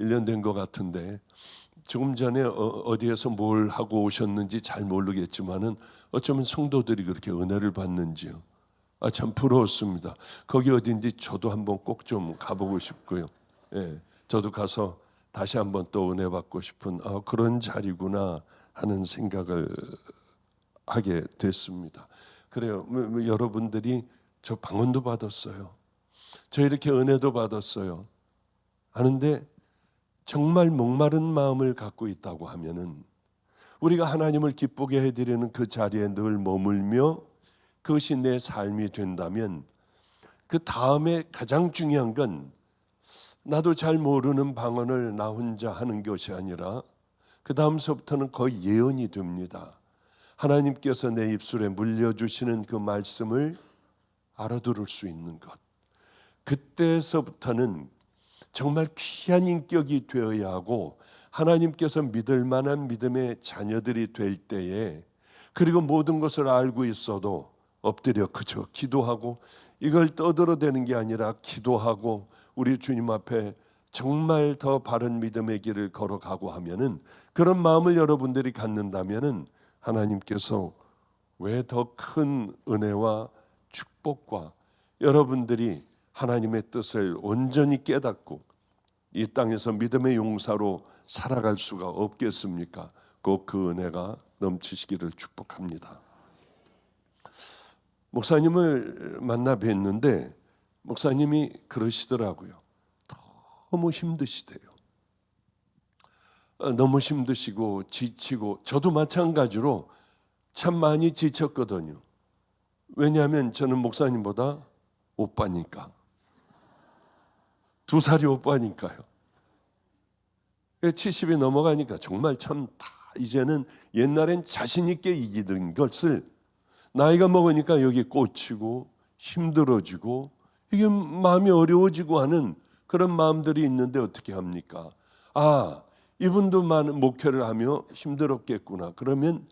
1년 된 것 같은데 조금 전에 어디에서 뭘 하고 오셨는지 잘 모르겠지만은 어쩌면 성도들이 그렇게 은혜를 받는지요. 참 부러웠습니다. 거기 어딘지 저도 한번 꼭 좀 가보고 싶고요. 예, 저도 가서 다시 한번 또 은혜 받고 싶은 그런 자리구나 하는 생각을 하게 됐습니다. 그래요. 여러분들이 저 방언도 받았어요. 저 이렇게 은혜도 받았어요. 하는데 정말 목마른 마음을 갖고 있다고 하면은 우리가 하나님을 기쁘게 해드리는 그 자리에 늘 머물며 그것이 내 삶이 된다면 그 다음에 가장 중요한 건 나도 잘 모르는 방언을 나 혼자 하는 것이 아니라 그 다음서부터는 거의 예언이 됩니다. 하나님께서 내 입술에 물려주시는 그 말씀을 알아들을 수 있는 것. 그때서부터는 정말 귀한 인격이 되어야 하고 하나님께서 믿을 만한 믿음의 자녀들이 될 때에 그리고 모든 것을 알고 있어도 엎드려 그저 기도하고 이걸 떠들어대는 게 아니라 기도하고 우리 주님 앞에 정말 더 바른 믿음의 길을 걸어가고 하면은 그런 마음을 여러분들이 갖는다면은 하나님께서 왜 더 큰 은혜와 축복과 여러분들이 하나님의 뜻을 온전히 깨닫고 이 땅에서 믿음의 용사로 살아갈 수가 없겠습니까? 꼭 그 은혜가 넘치시기를 축복합니다. 목사님을 만나 뵀는데 목사님이 그러시더라고요. 너무 힘드시대요. 너무 힘드시고 지치고 저도 마찬가지로 참 많이 지쳤거든요. 왜냐하면 저는 목사님보다 오빠니까. 2살이 오빠니까요. 70이 넘어가니까 정말 참 다 이제는 옛날엔 자신 있게 이기던 것을 나이가 먹으니까 여기 꽂히고 힘들어지고 이게 마음이 어려워지고 하는 그런 마음들이 있는데 어떻게 합니까? 이분도 많은 목회를 하며 힘들었겠구나. 그러면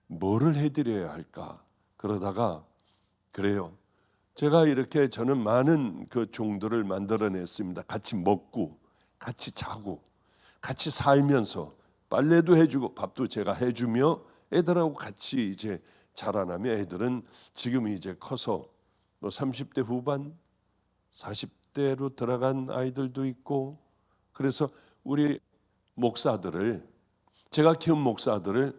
뭐를 해드려야 할까? 그러다가 그래요. 제가 이렇게 저는 많은 그 종들을 만들어냈습니다. 같이 먹고 같이 자고 같이 살면서 빨래도 해주고 밥도 제가 해주며 애들하고 같이 이제 자라나며 애들은 지금 이제 커서 30대 후반 40대로 들어간 아이들도 있고 그래서 우리 목사들을 제가 키운 목사들을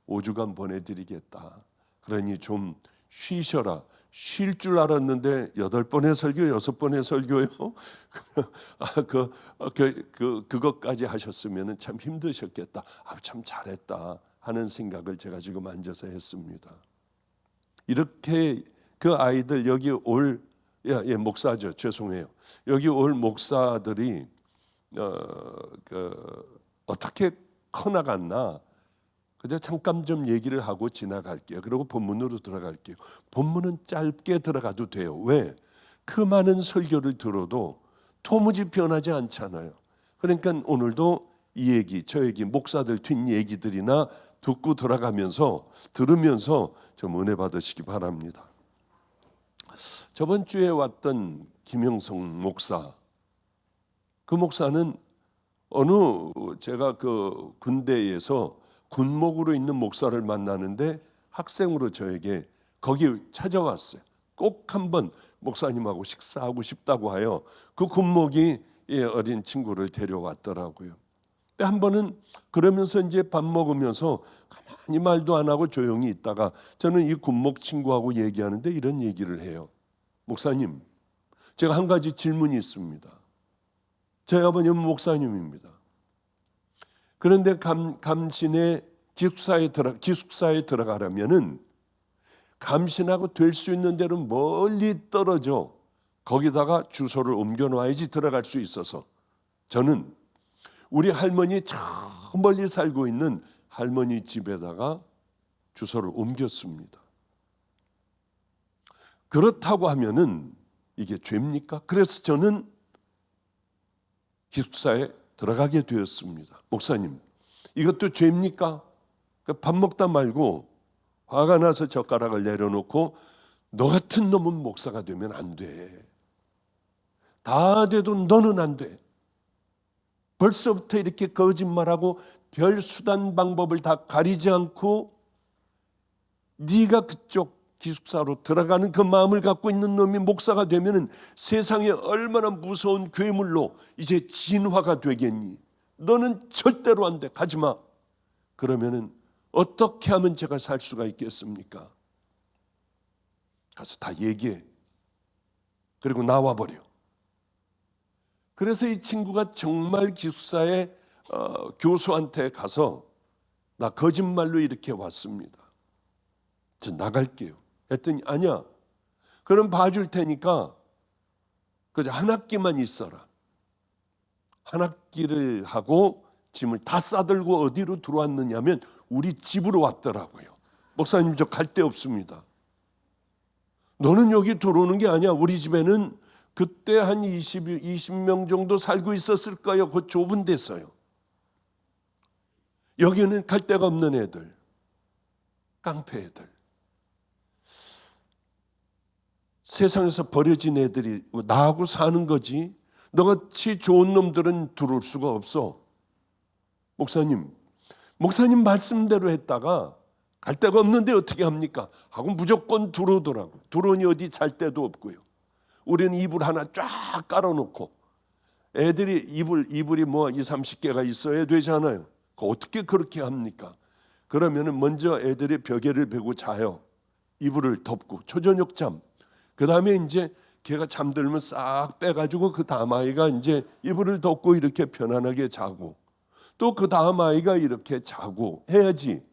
5주간 보내드리겠다. 그러니 좀 쉬셔라. 쉴 줄 알았는데 8번의 설교, 6번의 설교요. 그것까지 하셨으면 참 힘드셨겠다. 참 잘했다 하는 생각을 제가 지금 앉아서 했습니다. 이렇게 그 아이들 여기 올 목사죠. 죄송해요. 여기 올 목사들이 어떻게 커나갔나. 그저 잠깐 좀 얘기를 하고 지나갈게요. 그리고 본문으로 들어갈게요. 본문은 짧게 들어가도 돼요. 왜? 그 많은 설교를 들어도 도무지 변하지 않잖아요. 그러니까 오늘도 이 얘기, 저 얘기, 목사들 뒷얘기들이나 듣고 들으면서 좀 은혜 받으시기 바랍니다. 저번 주에 왔던 김영성 목사, 그 목사는 제가 그 군대에서 군목으로 있는 목사를 만나는데 학생으로 저에게 거기 찾아왔어요. 꼭 한번 목사님하고 식사하고 싶다고 하여 그 군목이 어린 친구를 데려왔더라고요. 한 번은 그러면서 이제 밥 먹으면서 가만히 말도 안 하고 조용히 있다가 저는 이 군목 친구하고 얘기하는데 이런 얘기를 해요. 목사님, 제가 한 가지 질문이 있습니다. 저희 아버님은 목사님입니다. 그런데 감신의 기숙사에 들어가려면은 감신하고 될 수 있는 데로 멀리 떨어져 거기다가 주소를 옮겨놔야지 들어갈 수 있어서 저는 우리 할머니 저 멀리 살고 있는 할머니 집에다가 주소를 옮겼습니다. 그렇다고 하면은 이게 죄입니까? 그래서 저는 기숙사에 들어가게 되었습니다. 목사님, 이것도 죄입니까? 밥 먹다 말고 화가 나서 젓가락을 내려놓고 너 같은 놈은 목사가 되면 안 돼. 다 돼도 너는 안 돼. 벌써부터 이렇게 거짓말하고 별 수단 방법을 다 가리지 않고 네가 그쪽 기숙사로 들어가는 그 마음을 갖고 있는 놈이 목사가 되면은 세상에 얼마나 무서운 괴물로 이제 진화가 되겠니? 너는 절대로 안 돼. 가지 마. 그러면은 어떻게 하면 제가 살 수가 있겠습니까? 가서 다 얘기해. 그리고 나와버려. 그래서 이 친구가 정말 기숙사에 교수한테 가서 나 거짓말로 이렇게 왔습니다. 저 나갈게요. 했더니 아니야. 그럼 봐줄 테니까 그저 한 학기만 있어라. 한 학기를 하고 짐을 다 싸들고 어디로 들어왔느냐면 우리 집으로 왔더라고요. 목사님 저 갈 데 없습니다. 너는 여기 들어오는 게 아니야. 우리 집에는 그때 한 20명 정도 살고 있었을 거예요. 그 좁은 데서요. 여기는 갈 데가 없는 애들, 깡패 애들, 세상에서 버려진 애들이 나하고 사는 거지. 너같이 좋은 놈들은 들어올 수가 없어. 목사님 말씀대로 했다가 갈 데가 없는데 어떻게 합니까? 하고 무조건 들어오더라고. 들어오니 어디 잘 데도 없고요. 우리는 이불 하나 쫙 깔아놓고 애들이 이불이 뭐 20-30개가 있어야 되잖아요. 어떻게 그렇게 합니까? 그러면은 먼저 애들이 벽에를 베고 자요. 이불을 덮고 초저녁잠. 그 다음에 이제 걔가 잠들면 싹 빼가지고 그 다음 아이가 이제 이불을 덮고 이렇게 편안하게 자고 또 그 다음 아이가 이렇게 자고 해야지.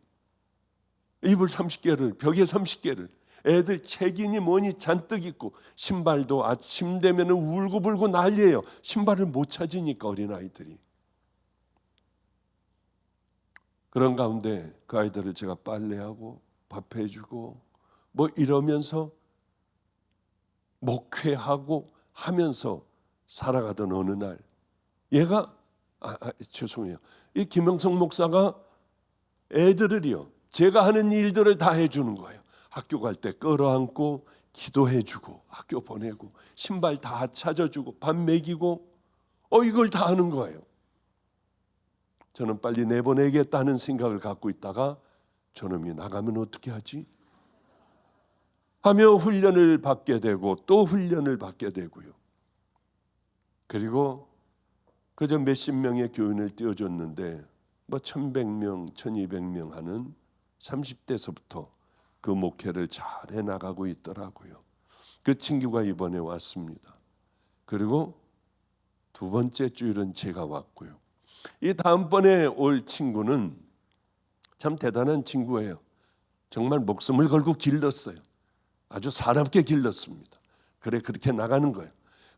이불 30개를 벽에 30개를 애들 책이니 뭐니 잔뜩 있고 신발도 아침 되면 울고불고 난리예요. 신발을 못 찾으니까 어린아이들이. 그런 가운데 그 아이들을 제가 빨래하고 밥해주고 뭐 이러면서 목회하고 하면서 살아가던 어느 날 얘가 죄송해요. 이 김영석 목사가 애들을요 제가 하는 일들을 다 해주는 거예요. 학교 갈 때 끌어안고 기도해주고 학교 보내고 신발 다 찾아주고 밥 먹이고 이걸 다 하는 거예요. 저는 빨리 내보내겠다는 생각을 갖고 있다가 저놈이 나가면 어떻게 하지? 하며 훈련을 받게 되고 또 훈련을 받게 되고요. 그리고 그저 몇십 명의 교인을 띄워줬는데 뭐 1100명, 1200명 하는 30대서부터 그 목회를 잘 해나가고 있더라고요. 그 친구가 이번에 왔습니다. 그리고 두 번째 주일은 제가 왔고요. 이 다음번에 올 친구는 참 대단한 친구예요. 정말 목숨을 걸고 길렀어요. 아주 사납게 길렀습니다. 그래 그렇게 나가는 거예요.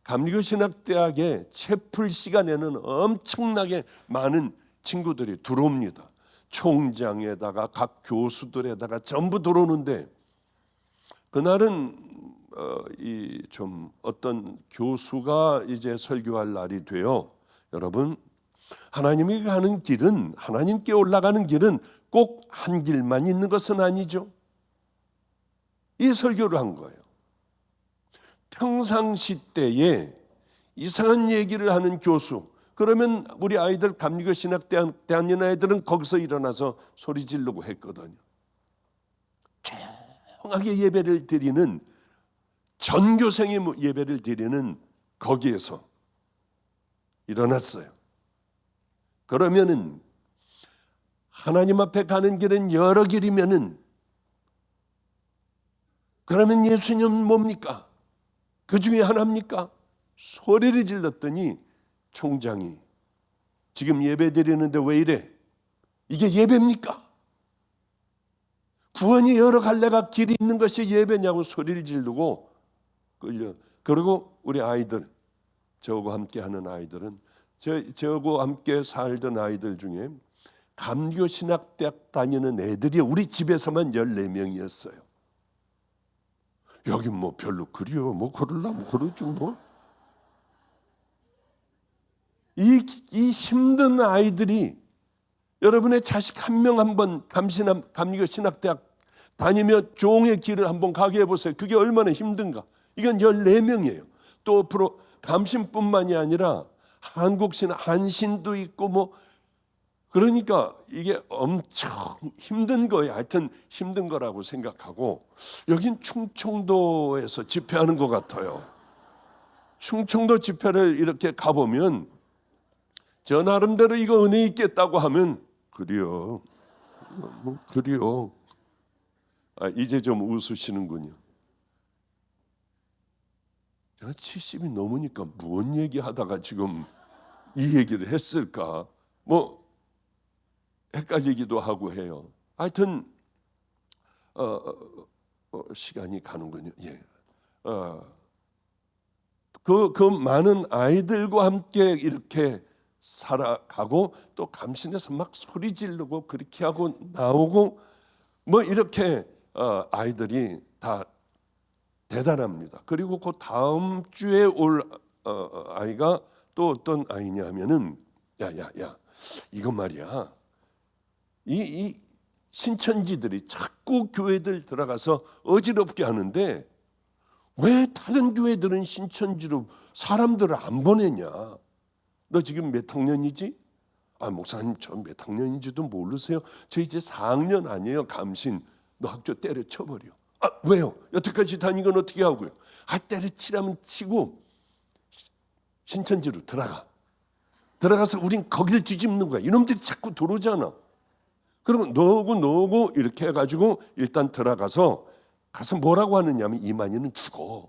감리교신학대학에 채플 시간에는 엄청나게 많은 친구들이 들어옵니다. 총장에다가 각 교수들에다가 전부 들어오는데 그날은 좀 어떤 교수가 이제 설교할 날이 돼요. 여러분 하나님이 가는 길은 하나님께 올라가는 길은 꼭 한 길만 있는 것은 아니죠. 이 설교를 한 거예요. 평상시 때에 이상한 얘기를 하는 교수, 그러면 우리 아이들 감리교신학대학 다니는 아이들은 거기서 일어나서 소리 지르고 했거든요. 조용하게 예배를 드리는 전교생의 예배를 드리는 거기에서 일어났어요. 그러면은 하나님 앞에 가는 길은 여러 길이면은 그러면 예수님은 뭡니까? 그 중에 하나입니까? 소리를 질렀더니 총장이 지금 예배 드리는데 왜 이래? 이게 예배입니까? 구원이 여러 갈래가 길이 있는 것이 예배냐고 소리를 지르고 끌려. 그리고 우리 아이들, 저하고 함께 하는 아이들은 저하고 함께 살던 아이들 중에 감리교신학대학 다니는 애들이 우리 집에서만 14명이었어요. 여기 뭐 별로 그리요. 뭐 그러려면 그러죠 뭐. 이 힘든 아이들이 여러분의 자식 한 명 한번 감리교신학대학 다니며 종의 길을 한번 가게 해보세요. 그게 얼마나 힘든가. 이건 14명이에요. 또 감신뿐만이 아니라 한국신, 한신도 있고 뭐 그러니까 이게 엄청 힘든 거예요. 하여튼 힘든 거라고 생각하고 여긴 충청도에서 집회하는 것 같아요. 충청도 집회를 이렇게 가보면 저 나름대로 이거 은혜 있겠다고 하면 그래요. 뭐 그래요. 이제 좀 웃으시는군요. 제가 70이 넘으니까 뭔 얘기하다가 지금 이 얘기를 했을까? 뭐 헷갈리기도 하고 해요. 하여튼 시간이 가는군요. 예. 그 많은 아이들과 함께 이렇게 살아가고 또 감신해서 막 소리 지르고 그렇게 하고 나오고 뭐 이렇게 아이들이 다 대단합니다. 그리고 그 다음 주에 올 아이가 또 어떤 아이냐면은 야야야 이거 말이야 이 신천지들이 자꾸 교회들 들어가서 어지럽게 하는데 왜 다른 교회들은 신천지로 사람들을 안 보내냐? 너 지금 몇 학년이지? 목사님 저 몇 학년인지도 모르세요? 저 이제 4학년 아니에요. 감신. 너 학교 때려쳐버려. 왜요? 여태까지 다닌 건 어떻게 하고요? 때려치라면 치고 신천지로 들어가서 우린 거길 뒤집는 거야. 이놈들이 자꾸 들어오잖아. 그러면 너고 이렇게 해가지고 일단 들어가서 뭐라고 하느냐면 이만희는 죽어.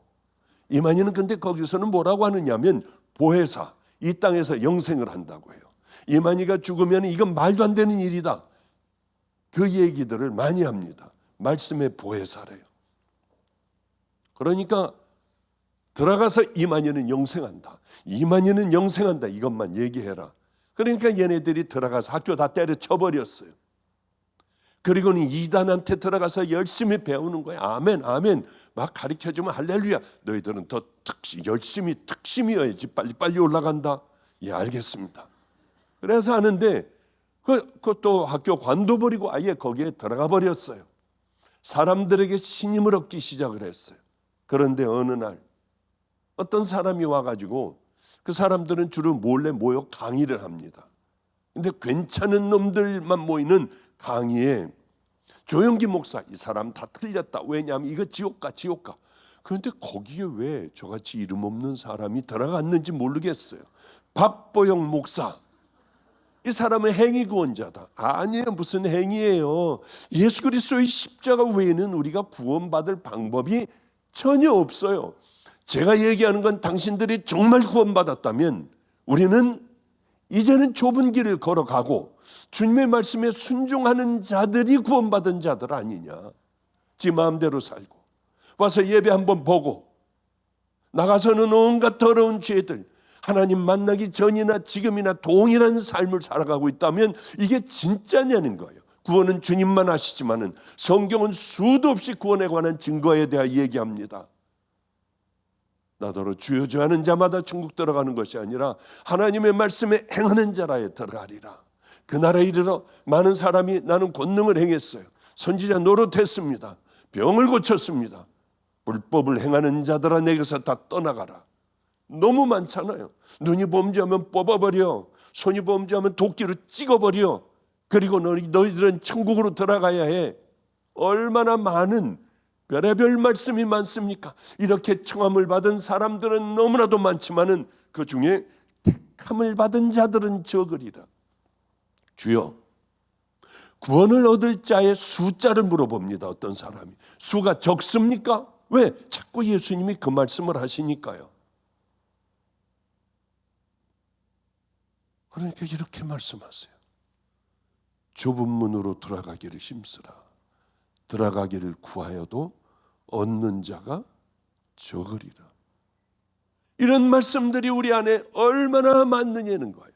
이만희는 근데 거기서는 뭐라고 하느냐면 보혜사, 이 땅에서 영생을 한다고 해요. 이만희가 죽으면 이건 말도 안 되는 일이다. 그 얘기들을 많이 합니다. 말씀의 보혜사래요. 그러니까 들어가서 이만희는 영생한다. 이만희는 영생한다. 이것만 얘기해라. 그러니까 얘네들이 들어가서 학교 다 때려쳐버렸어요. 그리고는 이단한테 들어가서 열심히 배우는 거야. 아멘, 아멘. 막 가르쳐주면 할렐루야. 너희들은 더 열심히 특심이어야지 빨리 올라간다. 예, 알겠습니다. 그래서 하는데 그것도 학교 관둬버리고 아예 거기에 들어가 버렸어요. 사람들에게 신임을 얻기 시작을 했어요. 그런데 어느 날 어떤 사람이 와가지고 그 사람들은 주로 몰래 모여 강의를 합니다. 근데 괜찮은 놈들만 모이는 강의에 조영기 목사 이 사람 다 틀렸다. 왜냐하면 이거 지옥 가. 그런데 거기에 왜 저같이 이름 없는 사람이 들어갔는지 모르겠어요. 박보영 목사 이 사람은 행위 구원자다. 아니에요. 무슨 행위예요. 예수 그리스도의 십자가 외에는 우리가 구원받을 방법이 전혀 없어요. 제가 얘기하는 건 당신들이 정말 구원받았다면 우리는 이제는 좁은 길을 걸어가고 주님의 말씀에 순종하는 자들이 구원받은 자들 아니냐. 지 마음대로 살고 와서 예배 한번 보고 나가서는 온갖 더러운 죄들 하나님 만나기 전이나 지금이나 동일한 삶을 살아가고 있다면 이게 진짜냐는 거예요. 구원은 주님만 하시지만은 성경은 수도 없이 구원에 관한 증거에 대해 얘기합니다. 나더러 주여 주여 하는 자마다 천국 들어가는 것이 아니라 하나님의 말씀에 행하는 자라에 들어가리라. 그날에 이르러 많은 사람이 나는 권능을 행했어요. 선지자 노릇했습니다. 병을 고쳤습니다. 불법을 행하는 자들아 내게서 다 떠나가라. 너무 많잖아요. 눈이 범죄하면 뽑아버려. 손이 범죄하면 도끼로 찍어버려. 그리고 너희들은 천국으로 들어가야 해. 얼마나 많은 별의별 말씀이 많습니까? 이렇게 청함을 받은 사람들은 너무나도 많지만은 그 중에 택함을 받은 자들은 적으리라. 주여, 구원을 얻을 자의 숫자를 물어봅니다. 어떤 사람이. 수가 적습니까? 왜? 자꾸 예수님이 그 말씀을 하시니까요. 그러니까 이렇게 말씀하세요. 좁은 문으로 들어가기를 힘쓰라. 들어가기를 구하여도 얻는 자가 적으리라. 이런 말씀들이 우리 안에 얼마나 많느냐는 거예요.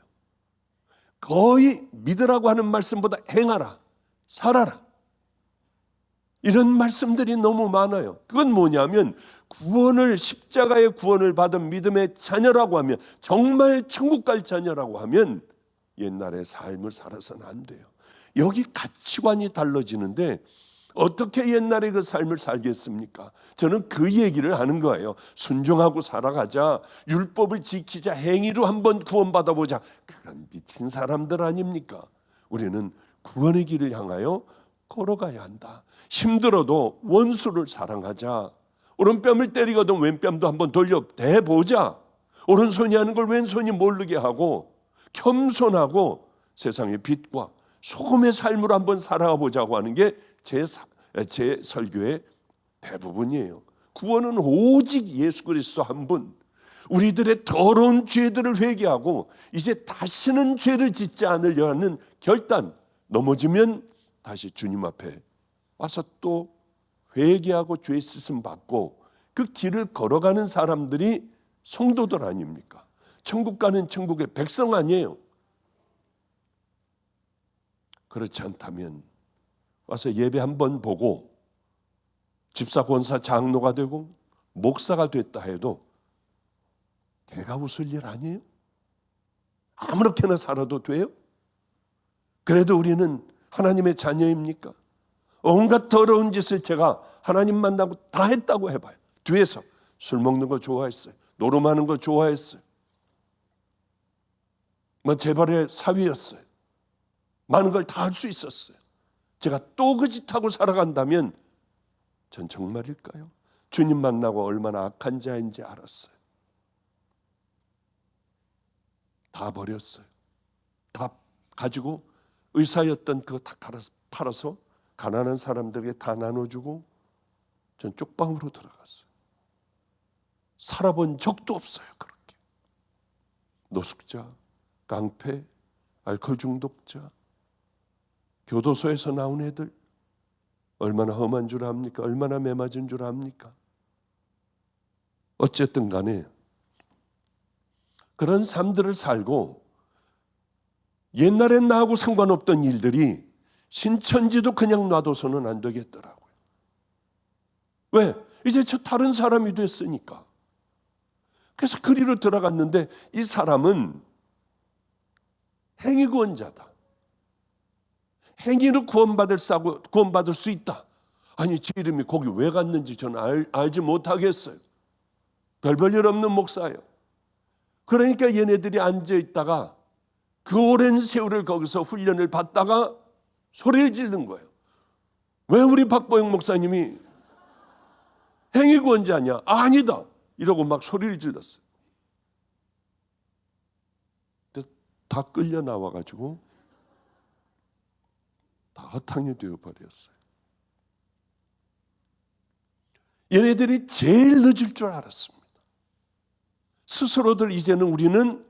거의 믿으라고 하는 말씀보다 행하라, 살아라. 이런 말씀들이 너무 많아요. 그건 뭐냐면 십자가의 구원을 받은 믿음의 자녀라고 하면 정말 천국 갈 자녀라고 하면 옛날의 삶을 살아서는 안 돼요. 여기 가치관이 달라지는데 어떻게 옛날에 그 삶을 살겠습니까? 저는 그 얘기를 하는 거예요. 순종하고 살아가자, 율법을 지키자, 행위로 한번 구원받아보자. 그런 미친 사람들 아닙니까? 우리는 구원의 길을 향하여 걸어가야 한다. 힘들어도 원수를 사랑하자. 오른뺨을 때리거든 왼뺨도 한번 돌려 대보자. 오른손이 하는 걸 왼손이 모르게 하고 겸손하고 세상의 빛과 소금의 삶으로 한번 살아가 보자고 하는 게 제 설교의 대부분이에요. 구원은 오직 예수 그리스도 한 분. 우리들의 더러운 죄들을 회개하고 이제 다시는 죄를 짓지 않으려 하는 결단. 넘어지면 다시 주님 앞에 와서 또 회개하고 죄 씻음 받고 그 길을 걸어가는 사람들이 성도들 아닙니까? 천국 가는 천국의 백성 아니에요. 그렇지 않다면 와서 예배 한번 보고 집사, 권사, 장로가 되고 목사가 됐다 해도 개가 웃을 일 아니에요? 아무렇게나 살아도 돼요? 그래도 우리는 하나님의 자녀입니까? 온갖 더러운 짓을 제가 하나님 만나고 다 했다고 해봐요. 뒤에서 술 먹는 거 좋아했어요. 노름하는 거 좋아했어요. 재벌의 사위였어요. 많은 걸 다 할 수 있었어요. 제가 또 그 짓하고 살아간다면 전 정말일까요? 주님 만나고 얼마나 악한 자인지 알았어요. 다 버렸어요. 다 가지고 의사였던 그거 다 팔아서 가난한 사람들에게 다 나눠주고 전 쪽방으로 들어갔어요. 살아본 적도 없어요. 그렇게 노숙자, 깡패, 알코올 중독자, 교도소에서 나온 애들 얼마나 험한 줄 압니까? 얼마나 매맞은 줄 압니까? 어쨌든 간에 그런 삶들을 살고 옛날엔 나하고 상관없던 일들이 신천지도 그냥 놔둬서는 안 되겠더라고요. 왜? 이제 저 다른 사람이 됐으니까. 그래서 그리로 들어갔는데 이 사람은 행위구원자다. 행위로 구원받을 수 있다. 아니 제 이름이 거기 왜 갔는지 저는 알지 못하겠어요. 별 일 없는 목사예요. 그러니까 얘네들이 앉아있다가 그 오랜 세월을 거기서 훈련을 받다가 소리를 지르는 거예요. 왜 우리 박보영 목사님이 행위구원자냐? 아니다. 이러고 막 소리를 질렀어요. 다 끌려 나와가지고 다 허탕이 되어버렸어요. 얘네들이 제일 늦을 줄 알았습니다. 스스로들 이제는 우리는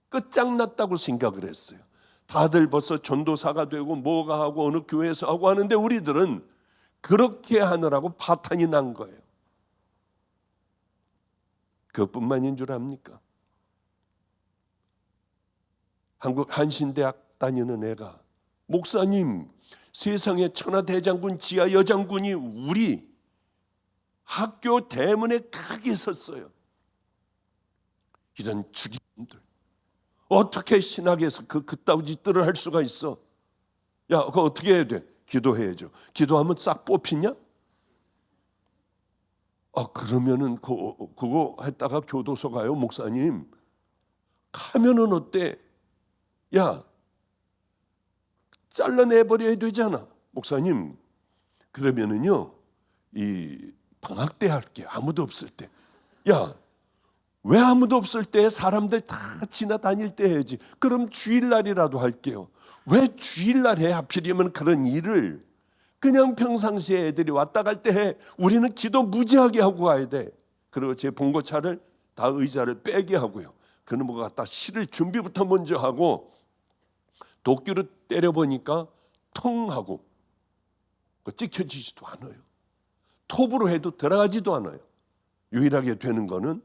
끝장났다고 생각을 했어요. 다들 벌써 전도사가 되고 뭐가 하고 어느 교회에서 하고 하는데 우리들은 그렇게 하느라고 파탄이 난 거예요. 그것뿐만인 줄 압니까? 한국 한신대학 다니는 애가 목사님, 세상에 천하대장군, 지하여장군이 우리 학교 대문에 크게 섰어요. 이런 죽임들 어떻게 신학에서 그따위 짓들을 할 수가 있어? 야, 그거 어떻게 해야 돼? 기도해야죠. 기도하면 싹 뽑히냐? 그러면은 그거 했다가 교도소 가요, 목사님. 가면은 어때? 야, 잘라내버려야 되잖아, 목사님. 그러면은요, 이 방학 때 할게. 아무도 없을 때. 야, 왜 아무도 없을 때 사람들 다 지나다닐 때 해야지. 그럼 주일날이라도 할게요. 왜 주일날 하필이면 그런 일을 그냥 평상시에 애들이 왔다 갈 때 해. 우리는 기도 무지하게 하고 가야 돼. 그리고 제 봉고차를 다 의자를 빼게 하고요. 그놈을 뭐 갖다 실을 준비부터 먼저 하고 도끼로 때려보니까 통 하고 찍혀지지도 않아요. 톱으로 해도 들어가지도 않아요. 유일하게 되는 거는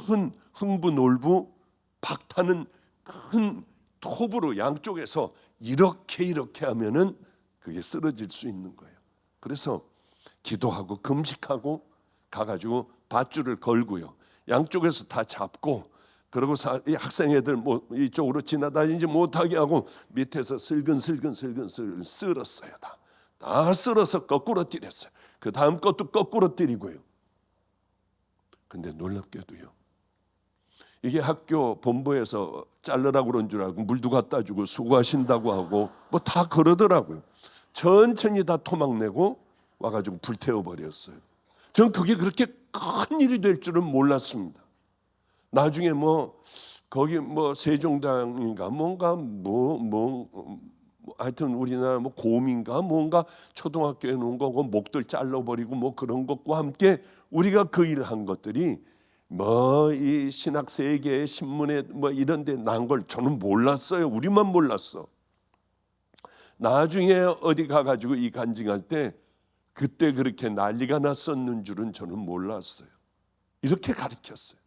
큰 흥부놀부 박타는 큰 톱으로 양쪽에서 이렇게 하면은 그게 쓰러질 수 있는 거예요. 그래서 기도하고 금식하고 가가지고 밧줄을 걸고요. 양쪽에서 다 잡고 그리고 학생 애들 뭐 이쪽으로 지나다니지 못하게 하고 밑에서 슬근슬근 쓸었어요. 다 다 쓸어서 거꾸로 때렸어요. 그 다음 것도 거꾸로 때리고요. 근데 놀랍게도요, 이게 학교 본부에서 자르라고 그런 줄 알고 물도 갖다 주고 수고하신다고 하고 뭐 다 그러더라고요. 천천히 다 토막내고 와가지고 불태워버렸어요. 전 그게 그렇게 큰 일이 될 줄은 몰랐습니다. 나중에 뭐 거기 뭐 세종당인가 뭔가 하여튼 우리나라 뭐 고음인가 뭔가 초등학교에 놓은 거고 목들 잘라버리고 뭐 그런 것과 함께 우리가 그 일을 한 것들이 뭐 이 신학 세계 신문에 뭐 이런 데 난 걸 저는 몰랐어요. 우리만 몰랐어. 나중에 어디 가가지고 이 간증할 때 그때 그렇게 난리가 났었는 줄은 저는 몰랐어요. 이렇게 가르쳤어요.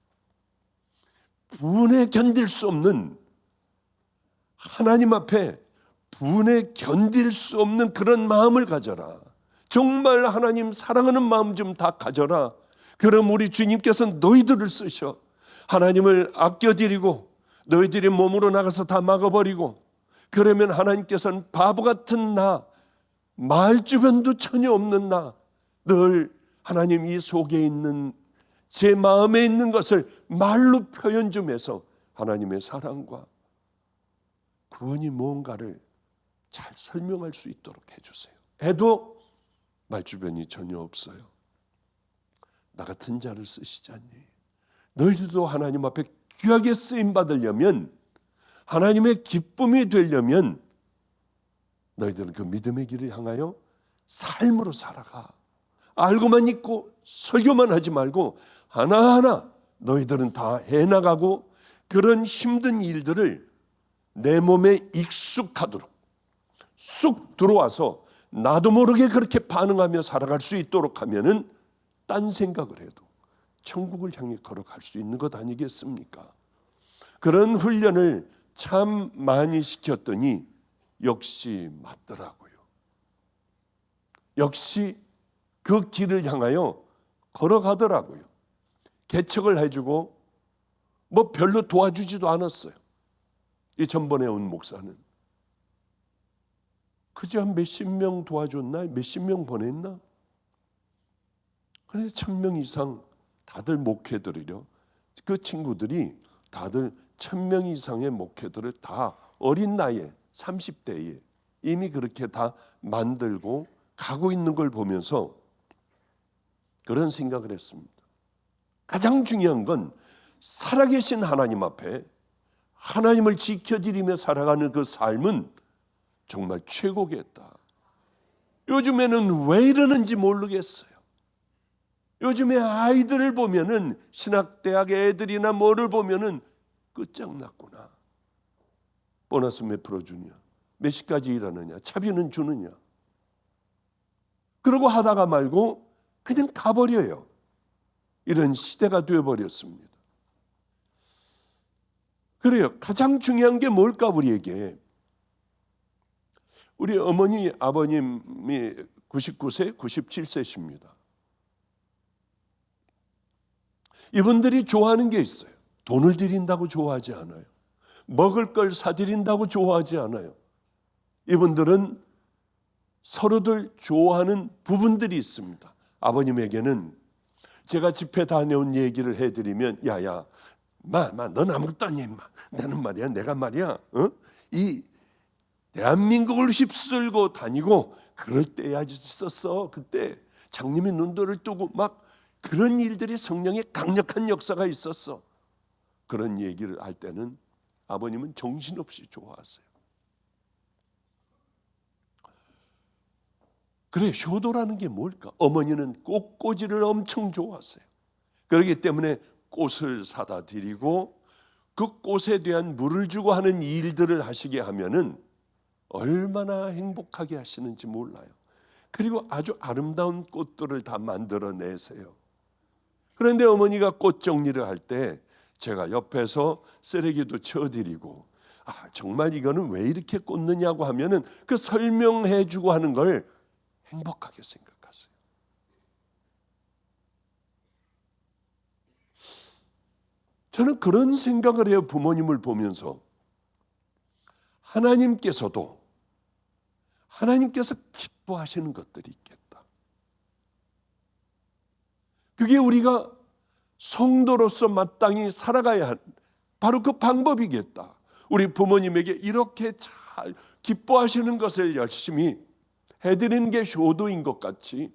분에 견딜 수 없는, 하나님 앞에 분에 견딜 수 없는 그런 마음을 가져라. 정말 하나님 사랑하는 마음 좀 다 가져라. 그럼 우리 주님께서 너희들을 쓰셔. 하나님을 아껴드리고 너희들이 몸으로 나가서 다 막아버리고, 그러면 하나님께서는 바보 같은 나, 말주변도 전혀 없는 나, 늘 하나님 이 속에 있는 제 마음에 있는 것을 말로 표현 좀 해서 하나님의 사랑과 구원이 무언가를 잘 설명할 수 있도록 해주세요. 해도 말주변이 전혀 없어요. 나 같은 자를 쓰시지 않니? 너희들도 하나님 앞에 귀하게 쓰임 받으려면, 하나님의 기쁨이 되려면 너희들은 그 믿음의 길을 향하여 삶으로 살아가. 알고만 있고 설교만 하지 말고 하나하나 너희들은 다 해나가고, 그런 힘든 일들을 내 몸에 익숙하도록 쑥 들어와서 나도 모르게 그렇게 반응하며 살아갈 수 있도록 하면은 딴 생각을 해도 천국을 향해 걸어갈 수 있는 것 아니겠습니까? 그런 훈련을 참 많이 시켰더니 역시 맞더라고요. 역시 그 길을 향하여 걸어가더라고요. 개척을 해주고 뭐 별로 도와주지도 않았어요. 이 전번에 온 목사는 그저 한 몇십 명 도와줬나? 몇십 명 보냈나? 그런데 1,000명 이상 다들 목회들이요. 그 친구들이 다들 1,000명 이상의 목회들을 다 어린 나이에 30대에 이미 그렇게 다 만들고 가고 있는 걸 보면서 그런 생각을 했습니다. 가장 중요한 건 살아계신 하나님 앞에 하나님을 지켜드리며 살아가는 그 삶은 정말 최고겠다. 요즘에는 왜 이러는지 모르겠어요. 요즘에 아이들을 보면은 신학대학 애들이나 뭐를 보면은 끝장났구나. 보너스 몇 프로 주냐, 몇 시까지 일하느냐, 차비는 주느냐, 그러고 하다가 말고 그냥 가버려요. 이런 시대가 되어버렸습니다. 그래요. 가장 중요한 게 뭘까? 우리에게, 우리 어머니 아버님이 99세 97세십니다 이분들이 좋아하는 게 있어요. 돈을 드린다고 좋아하지 않아요. 먹을 걸 사드린다고 좋아하지 않아요. 이분들은 서로들 좋아하는 부분들이 있습니다. 아버님에게는 제가 집회 다녀온 얘기를 해드리면, 야야, 넌 아무것도 아니야, 임마. 나는 말이야, 내가 말이야, 이 대한민국을 휩쓸고 다니고 그럴 때야 있었어. 그때 장님이 눈도를 뜨고 막 그런 일들이 성령의 강력한 역사가 있었어. 그런 얘기를 할 때는 아버님은 정신없이 좋아하세요. 그래, 효도라는 게 뭘까? 어머니는 꽃꽂이를 엄청 좋아하세요. 그렇기 때문에 꽃을 사다 드리고 그 꽃에 대한 물을 주고 하는 일들을 하시게 하면은 얼마나 행복하게 하시는지 몰라요. 그리고 아주 아름다운 꽃들을 다 만들어내세요. 그런데 어머니가 꽃 정리를 할 때 제가 옆에서 쓰레기도 쳐드리고, 정말 이거는 왜 이렇게 꽂느냐고 하면은 그 설명해 주고 하는 걸 행복하게 생각하세요. 저는 그런 생각을 해요. 부모님을 보면서 하나님께서도 하나님께서 기뻐하시는 것들이 있겠다. 그게 우리가 성도로서 마땅히 살아가야 한 바로 그 방법이겠다. 우리 부모님에게 이렇게 잘 기뻐하시는 것을 열심히 해드리는 게 효도인 것 같이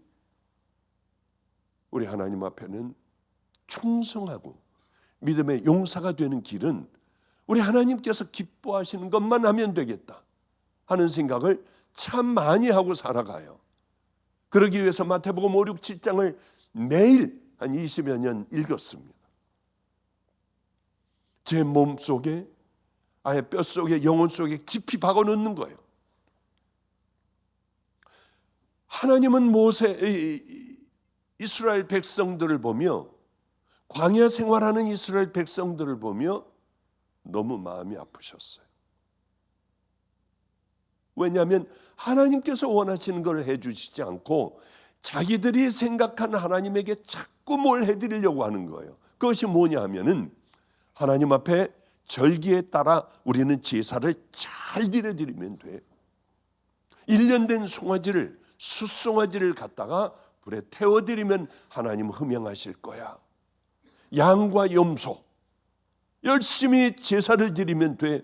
우리 하나님 앞에는 충성하고 믿음의 용사가 되는 길은 우리 하나님께서 기뻐하시는 것만 하면 되겠다 하는 생각을 참 많이 하고 살아가요. 그러기 위해서 마태복음 5, 6, 7장을 매일 한 20여 년 읽었습니다. 제 몸속에 아예 뼛속에 영혼 속에 깊이 박아놓는 거예요. 하나님은 이스라엘 백성들을 보며 광야 생활하는 이스라엘 백성들을 보며 너무 마음이 아프셨어요. 왜냐하면 하나님께서 원하시는 걸 해주시지 않고 자기들이 생각하는 하나님에게 자꾸 뭘 해드리려고 하는 거예요. 그것이 뭐냐 하면은 하나님 앞에 절기에 따라 우리는 제사를 잘 드려드리면 돼. 1년 된 송아지를 숫송아지를 갖다가 불에 태워드리면 하나님 흠양하실 거야. 양과 염소 열심히 제사를 드리면 돼.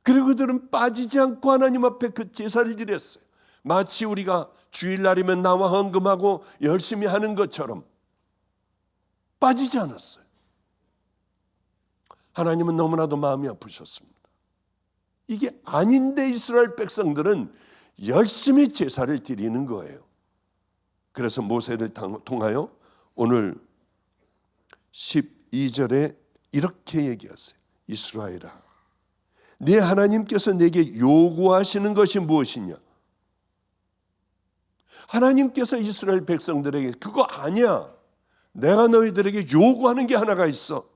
그리고 그들은 빠지지 않고 하나님 앞에 그 제사를 드렸어요. 마치 우리가 주일날이면 나와 헌금하고 열심히 하는 것처럼 빠지지 않았어요. 하나님은 너무나도 마음이 아프셨습니다. 이게 아닌데 이스라엘 백성들은 열심히 제사를 드리는 거예요. 그래서 모세를 통하여 오늘 12절에 이렇게 얘기하세요. 이스라엘아, 네 하나님께서 내게 요구하시는 것이 무엇이냐? 하나님께서 이스라엘 백성들에게 그거 아니야. 내가 너희들에게 요구하는 게 하나가 있어.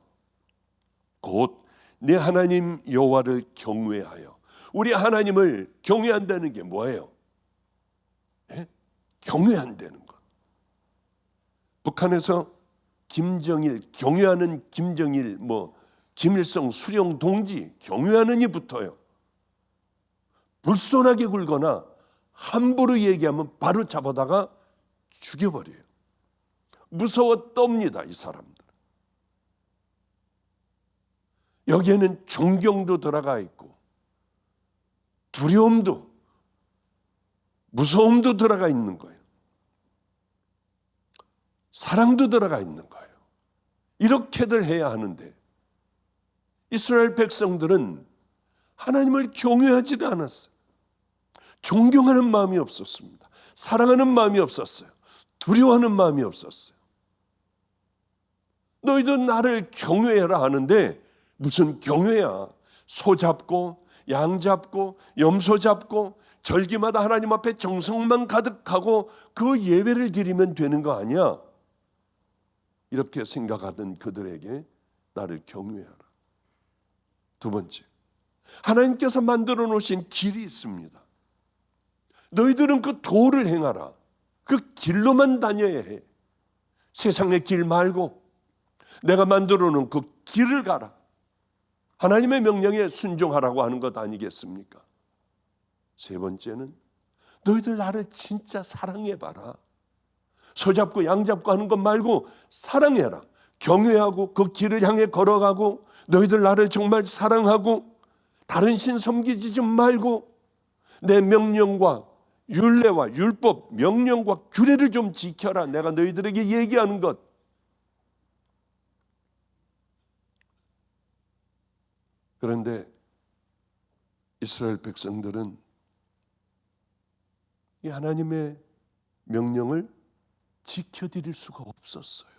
곧 네 하나님 여호와를 경외하여. 우리 하나님을 경외한다는 게 뭐예요? 네? 경외한다는 것. 북한에서 김정일, 경외하는 김정일, 김일성 수령 동지 경외하는 이 붙어요. 불손하게 굴거나 함부로 얘기하면 바로 잡아다가 죽여버려요. 무서워 떱니다, 이 사람들. 여기에는 존경도 들어가 있고 두려움도 무서움도 들어가 있는 거예요. 사랑도 들어가 있는 거예요. 이렇게들 해야 하는데 이스라엘 백성들은 하나님을 경외하지도 않았어요. 존경하는 마음이 없었습니다. 사랑하는 마음이 없었어요. 두려워하는 마음이 없었어요. 너희도 나를 경외해라 하는데 무슨 경외야? 소 잡고 양 잡고 염소 잡고 절기마다 하나님 앞에 정성만 가득하고 그 예배를 드리면 되는 거 아니야? 이렇게 생각하던 그들에게 나를 경외하라. 두 번째, 하나님께서 만들어 놓으신 길이 있습니다. 너희들은 그 도를 행하라. 그 길로만 다녀야 해. 세상의 길 말고 내가 만들어 놓은 그 길을 가라. 하나님의 명령에 순종하라고 하는 것 아니겠습니까? 세 번째는 너희들 나를 진짜 사랑해봐라. 소 잡고 양 잡고 하는 것 말고 사랑해라. 경외하고 그 길을 향해 걸어가고 너희들 나를 정말 사랑하고 다른 신 섬기지 좀 말고 내 명령과 율례와 율법, 명령과 규례를 좀 지켜라. 내가 너희들에게 얘기하는 것. 그런데 이스라엘 백성들은 이 하나님의 명령을 지켜드릴 수가 없었어요.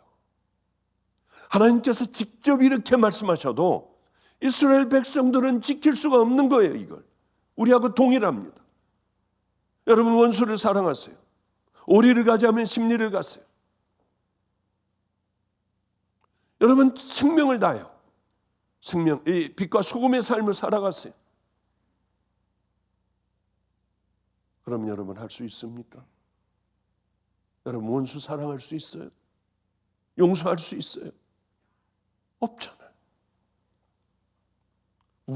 하나님께서 직접 이렇게 말씀하셔도 이스라엘 백성들은 지킬 수가 없는 거예요. 이걸 우리하고 동일합니다. 여러분, 원수를 사랑하세요. 오리를 가자면 십리를 가세요. 여러분, 생명을 다해요. 생명, 이 빛과 소금의 삶을 살아가세요. 그럼 여러분 할 수 있습니까? 여러분 원수 사랑할 수 있어요? 용서할 수 있어요? 없잖아요.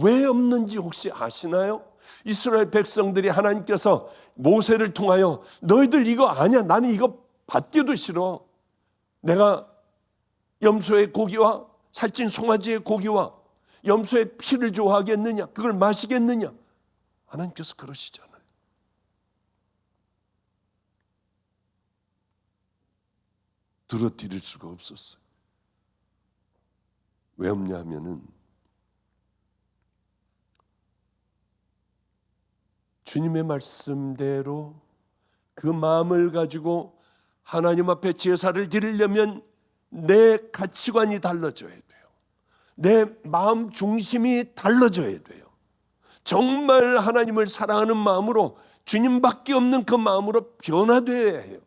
왜 없는지 혹시 아시나요? 이스라엘 백성들이 하나님께서 모세를 통하여 너희들 이거 아니야, 나는 이거 받기도 싫어, 내가 염소의 고기와 살찐 송아지의 고기와 염소의 피를 좋아하겠느냐, 그걸 마시겠느냐, 하나님께서 그러시잖아요. 들어드릴 수가 없었어요. 왜 없냐 하면은 주님의 말씀대로 그 마음을 가지고 하나님 앞에 제사를 드리려면 내 가치관이 달라져야 돼요. 내 마음 중심이 달라져야 돼요. 정말 하나님을 사랑하는 마음으로, 주님밖에 없는 그 마음으로 변화되어야 해요.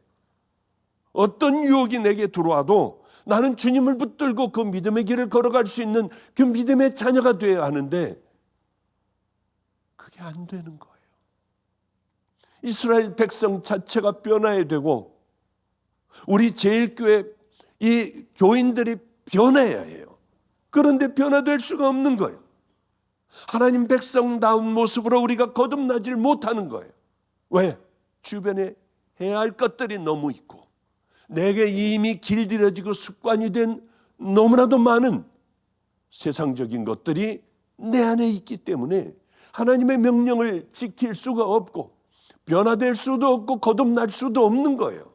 어떤 유혹이 내게 들어와도 나는 주님을 붙들고 그 믿음의 길을 걸어갈 수 있는 그 믿음의 자녀가 되어야 하는데 그게 안 되는 거예요. 이스라엘 백성 자체가 변화해야 되고 우리 제일교회 이 교인들이 변해야 해요. 그런데 변화될 수가 없는 거예요. 하나님 백성다운 모습으로 우리가 거듭나질 못하는 거예요. 왜? 주변에 해야 할 것들이 너무 있고 내게 이미 길들여지고 습관이 된 너무나도 많은 세상적인 것들이 내 안에 있기 때문에 하나님의 명령을 지킬 수가 없고 변화될 수도 없고 거듭날 수도 없는 거예요.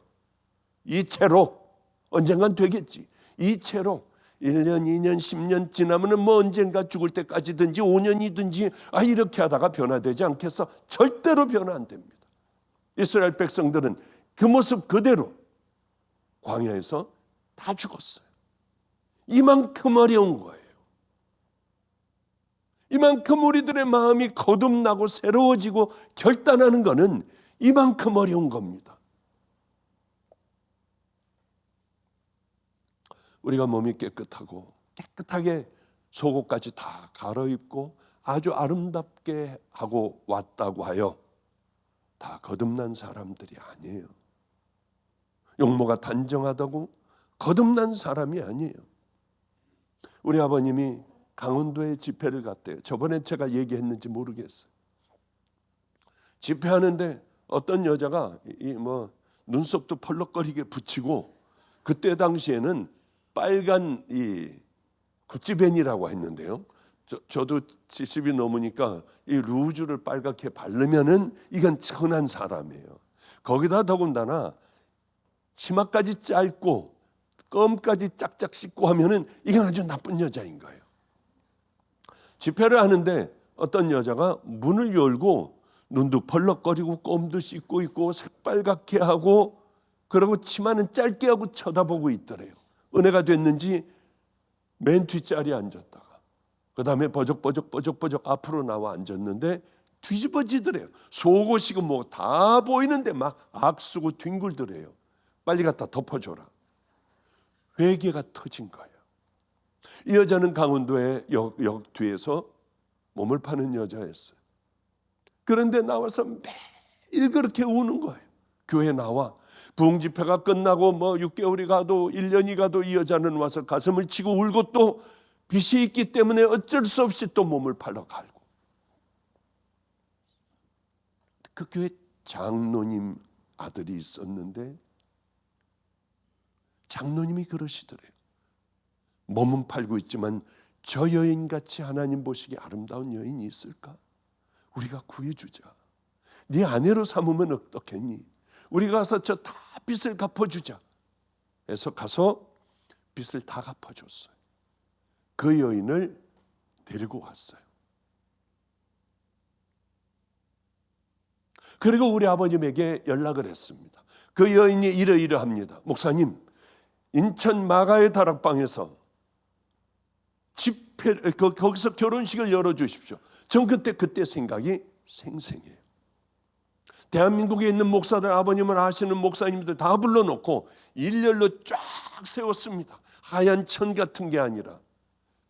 이 채로 언젠간 되겠지. 이 채로 1년, 2년, 10년 지나면 뭐 언젠가 죽을 때까지든지 5년이든지 이렇게 하다가 변화되지 않겠어? 절대로 변화 안 됩니다. 이스라엘 백성들은 그 모습 그대로 광야에서 다 죽었어요. 이만큼 어려운 거예요. 이만큼 우리들의 마음이 거듭나고 새로워지고 결단하는 것은 이만큼 어려운 겁니다. 우리가 몸이 깨끗하게 속옷까지 다 갈아입고 아주 아름답게 하고 왔다고 하여 다 거듭난 사람들이 아니에요. 용모가 단정하다고 거듭난 사람이 아니에요. 우리 아버님이 강원도에 집회를 갔대요. 저번에 제가 얘기했는지 모르겠어요. 집회하는데 어떤 여자가 눈썹도 펄럭거리게 붙이고, 그때 당시에는 빨간 이 구찌벤이라고 했는데요. 저도 70이 넘으니까 이 루즈를 빨갛게 바르면은 이건 천한 사람이에요. 거기다 더군다나 치마까지 짧고 껌까지 짝짝 씻고 하면은 이건 아주 나쁜 여자인 거예요. 집회를 하는데 어떤 여자가 문을 열고 눈도 펄럭거리고 껌도 씻고 있고 새빨갛게 하고 그러고 치마는 짧게 하고 쳐다보고 있더래요. 은혜가 됐는지 맨 뒷자리에 앉았다가 그 다음에 버적버적 앞으로 나와 앉았는데 뒤집어지더래요. 속옷이고 뭐 다 보이는데 막 악쓰고 뒹굴더래요. 빨리 갖다 덮어줘라. 회개가 터진 거예요. 이 여자는 강원도의 역 뒤에서 몸을 파는 여자였어요. 그런데 나와서 매일 그렇게 우는 거예요. 교회 나와 부흥집회가 끝나고 6개월이 가도 1년이 가도 이 여자는 와서 가슴을 치고 울고 또 빚이 있기 때문에 어쩔 수 없이 또 몸을 팔러 갈고. 그 교회 장로님 아들이 있었는데 장로님이 그러시더래요. 몸은 팔고 있지만 저 여인같이 하나님 보시기에 아름다운 여인이 있을까? 우리가 구해주자. 네 아내로 삼으면 어떻겠니? 우리가 가서 저 다 빚을 갚아주자 해서 가서 빚을 다 갚아줬어요. 그 여인을 데리고 왔어요. 그리고 우리 아버님에게 연락을 했습니다. 그 여인이 이러이러합니다. 목사님, 인천 마가의 다락방에서 거기서 결혼식을 열어주십시오. 전 그때 생각이 생생해요. 대한민국에 있는 목사들, 아버님을 아시는 목사님들 다 불러놓고 일렬로 쫙 세웠습니다. 하얀 천 같은 게 아니라.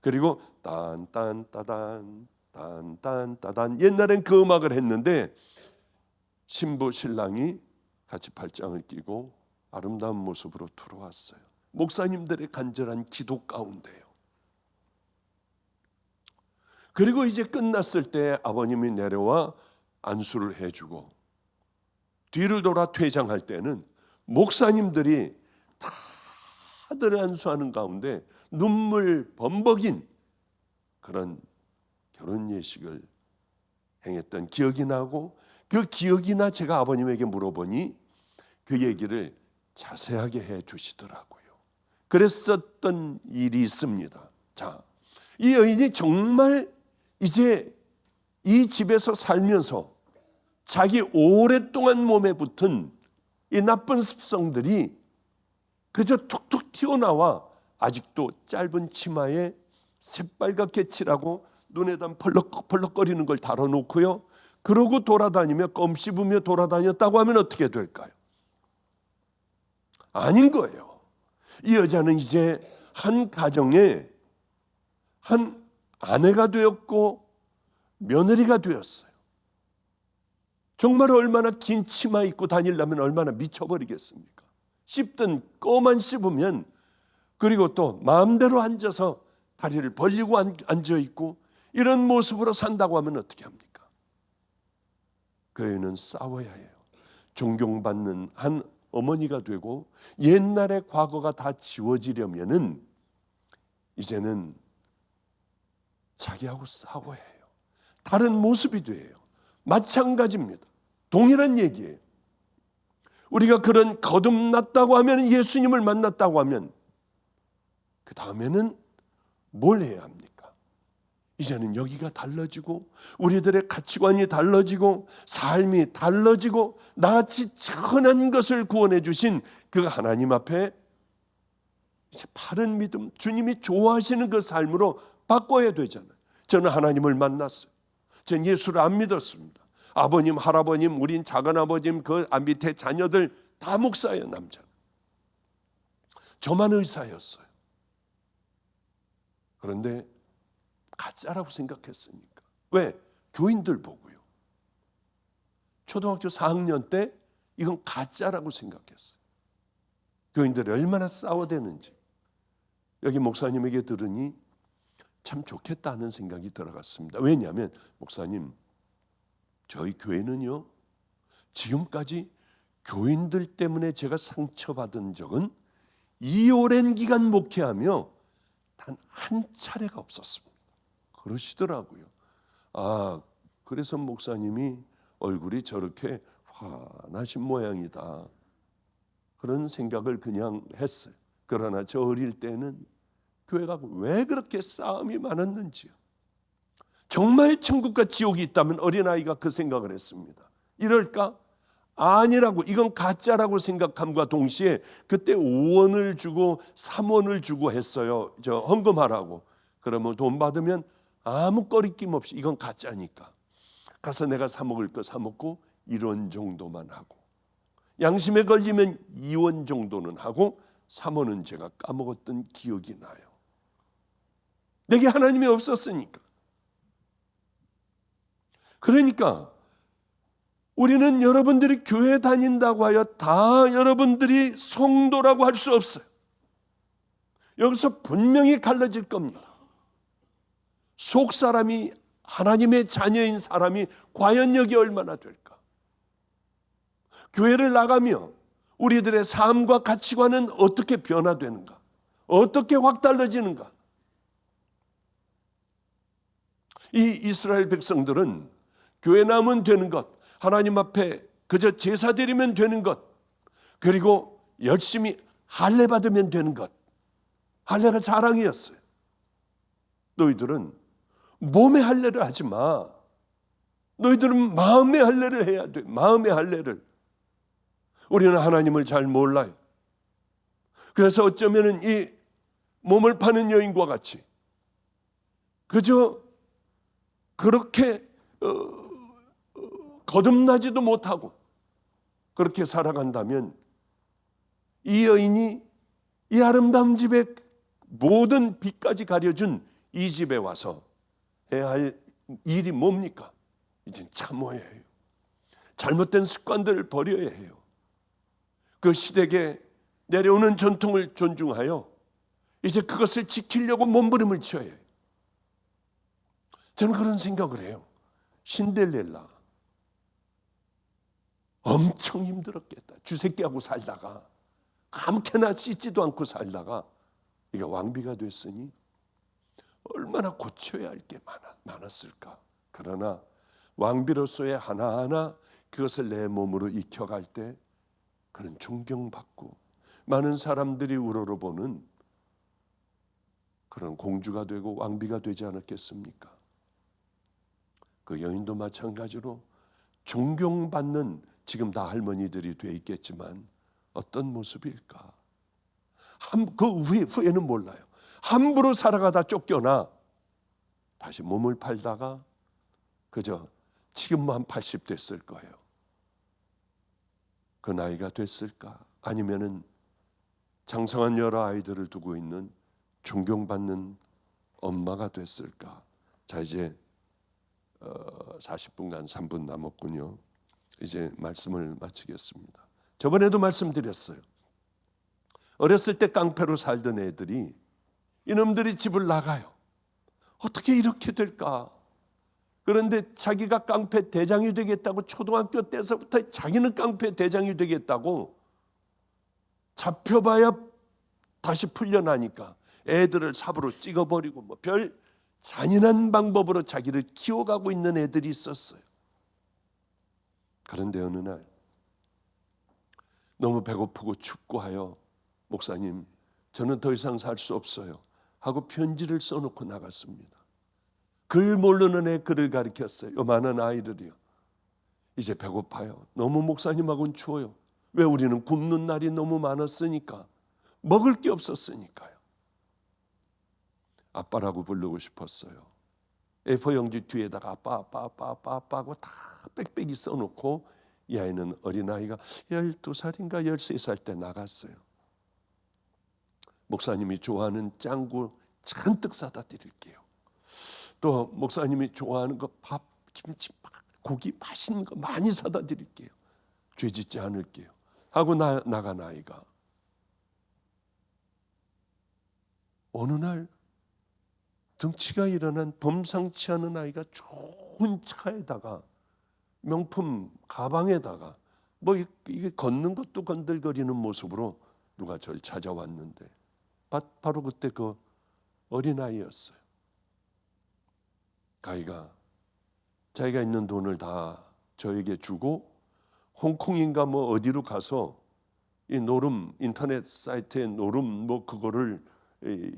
그리고 딴딴따단 딴딴따단, 옛날엔 그 음악을 했는데 신부 신랑이 같이 발장을 끼고 아름다운 모습으로 들어왔어요. 목사님들의 간절한 기도 가운데요. 그리고 이제 끝났을 때 아버님이 내려와 안수를 해주고 뒤를 돌아 퇴장할 때는 목사님들이 다들 안수하는 가운데 눈물 범벅인 그런 결혼 예식을 행했던 기억이 나고, 그 기억이나 제가 아버님에게 물어보니 그 얘기를 자세하게 해 주시더라고요. 그랬었던 일이 있습니다. 자, 이 여인이 정말 이제 이 집에서 살면서 자기 오랫동안 몸에 붙은 이 나쁜 습성들이 그저 툭툭 튀어나와 아직도 짧은 치마에 새빨갛게 칠하고 눈에다 펄럭펄럭거리는 걸 달아놓고요, 그러고 돌아다니며 껌 씹으며 돌아다녔다고 하면 어떻게 될까요? 아닌 거예요. 이 여자는 이제 한 가정에 한 아내가 되었고 며느리가 되었어요. 정말 얼마나 긴 치마 입고 다니려면 얼마나 미쳐버리겠습니까? 씹든 껌만 씹으면, 그리고 또 마음대로 앉아서 다리를 벌리고 앉아있고 이런 모습으로 산다고 하면 어떻게 합니까? 그 애는 싸워야 해요. 존경받는 한 어머니가 되고 옛날의 과거가 다 지워지려면은 이제는 자기하고 싸워야 해요. 다른 모습이 돼요. 마찬가지입니다. 동일한 얘기예요. 우리가 그런 거듭났다고 하면, 예수님을 만났다고 하면 그 다음에는 뭘 해야 합니까? 이제는 여기가 달라지고 우리들의 가치관이 달라지고 삶이 달라지고 나같이 천한 것을 구원해 주신 그 하나님 앞에 이제 바른 믿음, 주님이 좋아하시는 그 삶으로 바꿔야 되잖아요. 저는 하나님을 만났어요. 저는 예수를 안 믿었습니다. 아버님, 할아버님, 우린 작은아버님, 그 밑에 자녀들 다 목사예요, 남자는. 저만 의사였어요. 그런데 가짜라고 생각했으니까. 왜? 교인들 보고요. 초등학교 4학년 때 이건 가짜라고 생각했어요. 교인들이 얼마나 싸워대는지 여기 목사님에게 들으니 참 좋겠다는 생각이 들어갔습니다. 왜냐하면 목사님, 저희 교회는요, 지금까지 교인들 때문에 제가 상처받은 적은 이 오랜 기간 목회하며 단 한 차례가 없었습니다. 그러시더라고요. 아, 그래서 목사님이 얼굴이 저렇게 화나신 모양이다, 그런 생각을 그냥 했어요. 그러나 저 어릴 때는 교회가 왜 그렇게 싸움이 많았는지요. 정말 천국과 지옥이 있다면 어린아이가 그 생각을 했습니다. 이럴까? 아니라고, 이건 가짜라고 생각함과 동시에 그때 5원을 주고 3원을 주고 했어요. 저 헌금하라고. 그러면 돈 받으면 아무 꺼리낌 없이 이건 가짜니까 가서 내가 사 먹을 거 사 먹고 1원 정도만 하고, 양심에 걸리면 2원 정도는 하고 3원은 제가 까먹었던 기억이 나요. 내게 하나님이 없었으니까. 그러니까 우리는 여러분들이 교회 다닌다고 하여 다 여러분들이 성도라고 할 수 없어요. 여기서 분명히 갈라질 겁니다. 속 사람이 하나님의 자녀인 사람이 과연 여기 얼마나 될까? 교회를 나가며 우리들의 삶과 가치관은 어떻게 변화되는가? 어떻게 확 달라지는가? 이 이스라엘 백성들은 교회 나오면 되는 것, 하나님 앞에 그저 제사 드리면 되는 것, 그리고 열심히 할례 받으면 되는 것, 할례가 자랑이었어요. 너희들은 몸의 할례를 하지 마. 너희들은 마음의 할례를 해야 돼. 마음의 할례를. 우리는 하나님을 잘 몰라요. 그래서 어쩌면 이 몸을 파는 여인과 같이 그저 그렇게 거듭나지도 못하고 그렇게 살아간다면 이 여인이 이 아름다운 집의 모든 빛까지 가려준 이 집에 와서 해야 할 일이 뭡니까? 이제 참아야 해요. 잘못된 습관들을 버려야 해요. 그 시댁에 내려오는 전통을 존중하여 이제 그것을 지키려고 몸부림을 쳐야 해요. 저는 그런 생각을 해요. 신데렐라 엄청 힘들었겠다. 주새끼하고 살다가 아무렇게나 씻지도 않고 살다가 이게 왕비가 됐으니 얼마나 고쳐야 할 게 많았을까. 그러나 왕비로서의 하나하나 그것을 내 몸으로 익혀갈 때 그는 존경받고 많은 사람들이 우러러보는 그런 공주가 되고 왕비가 되지 않았겠습니까? 그 여인도 마찬가지로 존경받는, 지금 다 할머니들이 돼 있겠지만 어떤 모습일까? 그 후에는 몰라요. 함부로 살아가다 쫓겨나 다시 몸을 팔다가 그저 지금 한 80 됐을 거예요. 그 나이가 됐을까? 아니면은 장성한 여러 아이들을 두고 있는 존경받는 엄마가 됐을까? 자, 이제 40분간 3분 남았군요. 이제 말씀을 마치겠습니다. 저번에도 말씀드렸어요. 어렸을 때 깡패로 살던 애들이 이놈들이 집을 나가요. 어떻게 이렇게 될까? 그런데 자기가 깡패 대장이 되겠다고 초등학교 때서부터 자기는 깡패 대장이 되겠다고 잡혀봐야 다시 풀려나니까 애들을 삽으로 찍어버리고 뭐 별 잔인한 방법으로 자기를 키워가고 있는 애들이 있었어요. 그런데 어느 날 너무 배고프고 춥고 하여 목사님 저는 더 이상 살 수 없어요 하고 편지를 써놓고 나갔습니다. 글 모르는 애 글을 가르쳤어요. 요만한 아이들이요. 이제 배고파요. 너무 목사님하고는 추워요. 왜? 우리는 굶는 날이 너무 많았으니까. 먹을 게 없었으니까요. 아빠라고 부르고 싶었어요. A4 용지 뒤에다가 아빠 하고 다 빽빽이 써놓고 이 아이는 어린아이가 12살인가 13살 때 나갔어요. 목사님이 좋아하는 짱구 잔뜩 사다 드릴게요. 또 목사님이 좋아하는 거 밥, 김치, 고기 맛있는 거 많이 사다 드릴게요. 죄 짓지 않을게요 하고 나간 아이가 어느 날 덩치가 일어난 범상치 않은 아이가 좋은 차에다가 명품 가방에다가 뭐 이게 걷는 것도 건들거리는 모습으로 누가 저를 찾아왔는데 바로 그때 그 어린아이였어요. 아이가 자기가 있는 돈을 다 저에게 주고 홍콩인가 뭐 어디로 가서 이 노름 인터넷 사이트에 노름 뭐 그거를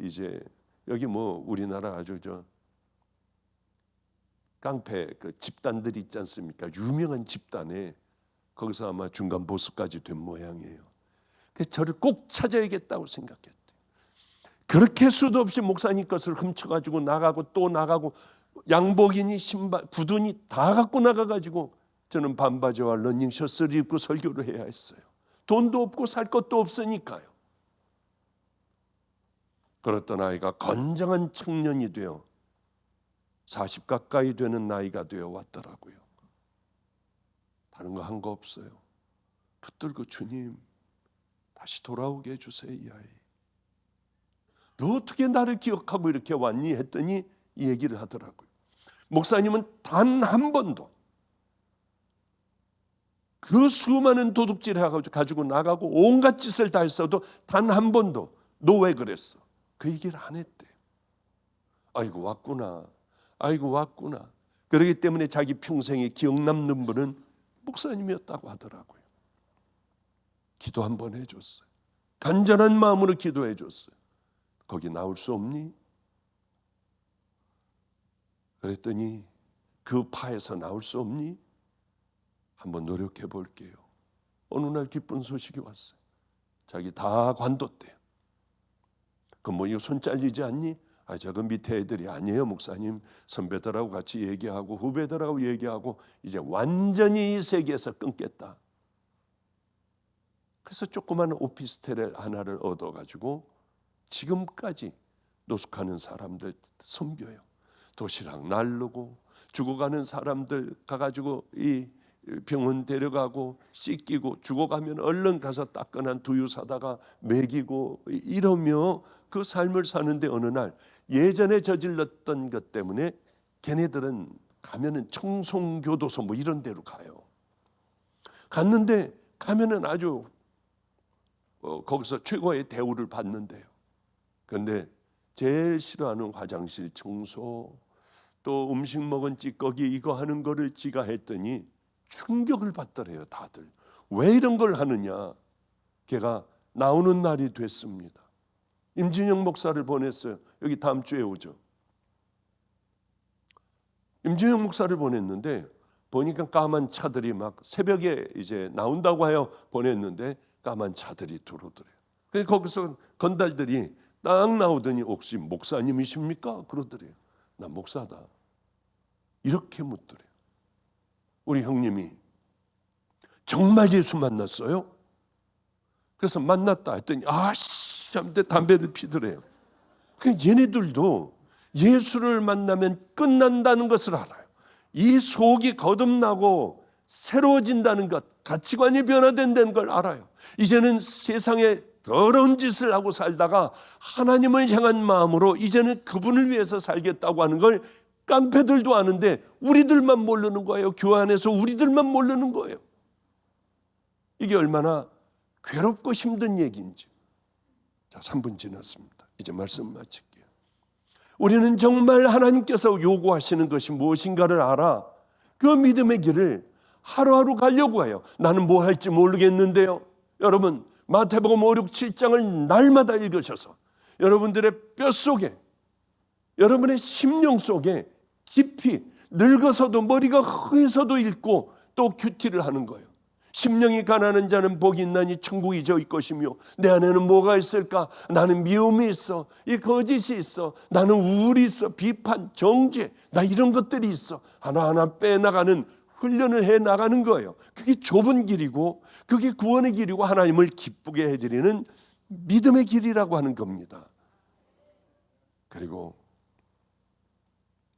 이제 여기 뭐 우리나라 아주 저 깡패 그 집단들이 있지 않습니까? 유명한 집단에 거기서 아마 중간 보스까지 된 모양이에요. 그래서 저를 꼭 찾아야겠다고 생각했대요. 그렇게 수도 없이 목사님 것을 훔쳐가지고 나가고 또 나가고 양복이니 신발 구두니 다 갖고 나가가지고 저는 반바지와 러닝셔츠를 입고 설교를 해야 했어요. 돈도 없고 살 것도 없으니까요. 그랬던 아이가 건장한 청년이 되어 40 가까이 되는 나이가 되어 왔더라고요. 다른 거 한 거 없어요. 붙들고 주님 다시 돌아오게 해주세요. 이 아이 너 어떻게 나를 기억하고 이렇게 왔니? 했더니 이 얘기를 하더라고요. 목사님은 단 한 번도 그 수많은 도둑질 해가지고 나가고 온갖 짓을 다 했어도 단 한 번도 너 왜 그랬어? 그 얘기를 안 했대. 아이고 왔구나. 아이고 왔구나. 그렇기 때문에 자기 평생에 기억 남는 분은 목사님이었다고 하더라고요. 기도 한번 해줬어요. 간절한 마음으로 기도해 줬어요. 거기 나올 수 없니? 그랬더니 그 파에서 나올 수 없니? 한번 노력해 볼게요. 어느 날 기쁜 소식이 왔어요. 자기 다 관뒀대요. 뭐 이거 손 잘리지 않니? 저거 밑에 애들이 아니에요 목사님. 선배들하고 같이 얘기하고 후배들하고 얘기하고 이제 완전히 이 세계에서 끊겠다. 그래서 조그만 오피스텔 하나를 얻어가지고 지금까지 노숙하는 사람들 섬겨요. 도시락 나르고 죽어가는 사람들 가가지고 이 병원 데려가고 씻기고 죽어가면 얼른 가서 따끈한 두유 사다가 먹이고 이러며 그 삶을 사는데 어느 날 예전에 저질렀던 것 때문에 걔네들은 가면은 청송교도소 뭐 이런 데로 가요. 갔는데 가면은 아주 거기서 최고의 대우를 받는데요. 그런데 제일 싫어하는 화장실 청소, 또 음식 먹은 찌꺼기 이거 하는 거를 지가 했더니 충격을 받더래요. 다들 왜 이런 걸 하느냐. 걔가 나오는 날이 됐습니다. 임진영 목사를 보냈어요. 여기 다음 주에 오죠. 임진영 목사를 보냈는데 보니까 까만 차들이 막 새벽에 이제 나온다고 하여 보냈는데 까만 차들이 들어오더래요. 그래서 거기서 건달들이 딱 나오더니 혹시 목사님이십니까? 그러더래요. 나 목사다. 이렇게 묻더래요. 우리 형님이 정말 예수 만났어요? 그래서 만났다 했더니 아씨 하면서 담배를 피더래요. 그러니까 얘네들도 예수를 만나면 끝난다는 것을 알아요. 이 속이 거듭나고 새로워진다는 것, 가치관이 변화된다는 걸 알아요. 이제는 세상에 더러운 짓을 하고 살다가 하나님을 향한 마음으로 이제는 그분을 위해서 살겠다고 하는 걸 깡패들도 아는데 우리들만 모르는 거예요. 교회 안에서 우리들만 모르는 거예요. 이게 얼마나 괴롭고 힘든 얘기인지. 자, 3분 지났습니다. 이제 말씀 마칠게요. 우리는 정말 하나님께서 요구하시는 것이 무엇인가를 알아 그 믿음의 길을 하루하루 가려고 해요. 나는 뭐 할지 모르겠는데요. 여러분 마태복음 5, 6, 7장을 날마다 읽으셔서 여러분들의 뼛속에, 여러분의 심령 속에 깊이 늙어서도 머리가 흐해서도 읽고 또 큐티를 하는 거예요. 심령이 가난한 자는 복이 있나니 천국이 저희 것이며 내 안에는 뭐가 있을까? 나는 미움이 있어, 이 거짓이 있어, 나는 우울이 있어, 비판, 정죄, 나 이런 것들이 있어. 하나하나 빼나가는 훈련을 해나가는 거예요. 그게 좁은 길이고 그게 구원의 길이고 하나님을 기쁘게 해드리는 믿음의 길이라고 하는 겁니다. 그리고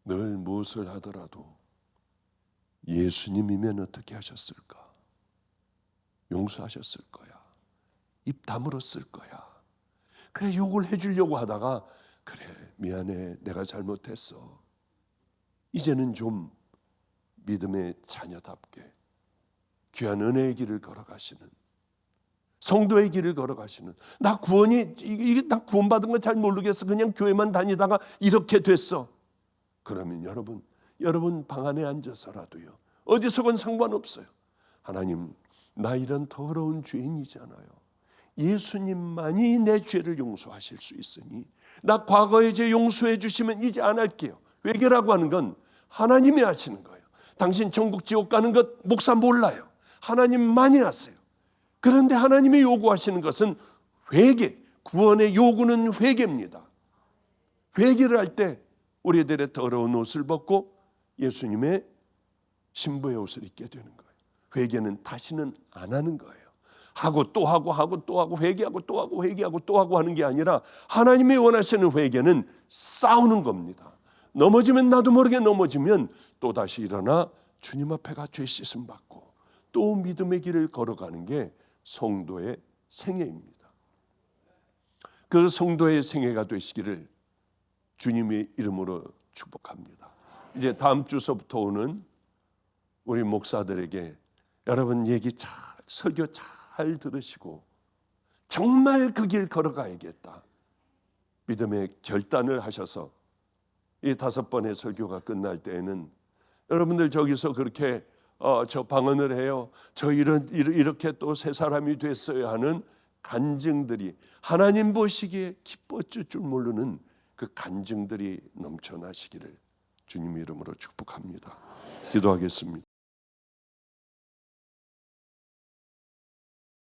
늘 무엇을 하더라도 예수님이면 어떻게 하셨을까? 용서하셨을 거야. 입 다물었을 거야. 그래, 욕을 해주려고 하다가 그래, 미안해, 내가 잘못했어. 이제는 좀 믿음의 자녀답게 귀한 은혜의 길을 걸어가시는, 성도의 길을 걸어가시는, 나 구원받은 거 잘 모르겠어, 그냥 교회만 다니다가 이렇게 됐어. 그러면 여러분 방 안에 앉아서라도요, 어디서건 상관없어요. 하나님, 나 이런 더러운 죄인이잖아요. 예수님만이 내 죄를 용서하실 수 있으니 나 과거의 죄 용서해 주시면 이제 안 할게요. 회개라고 하는 건 하나님이 하시는 거예요. 당신 천국 지옥 가는 것 목사 몰라요. 하나님만이 아세요. 그런데 하나님이 요구하시는 것은 회개, 구원의 요구는 회개입니다. 회개를 할 때 우리들의 더러운 옷을 벗고 예수님의 신부의 옷을 입게 되는 거예요. 회개는 다시는 안 하는 거예요. 하고 또 하고 회개하고 또 하고 회개하고 또 하고 하는 게 아니라 하나님이 원하시는 회개는 싸우는 겁니다. 넘어지면 나도 모르게 넘어지면 또다시 일어나 주님 앞에 가 죄 씻음 받고 또 믿음의 길을 걸어가는 게 성도의 생애입니다. 그 성도의 생애가 되시기를 주님의 이름으로 축복합니다. 이제 다음 주서부터 오는 우리 목사들에게 여러분 얘기 설교 잘 들으시고 정말 그 길 걸어가야겠다, 믿음의 결단을 하셔서 이 5번의 설교가 끝날 때에는 여러분들 저기서 그렇게 저 방언을 해요, 저 이렇게 또 새 사람이 됐어요 하는 간증들이, 하나님 보시기에 기뻐질 줄 모르는 그 간증들이 넘쳐나시기를 주님 이름으로 축복합니다. 기도하겠습니다.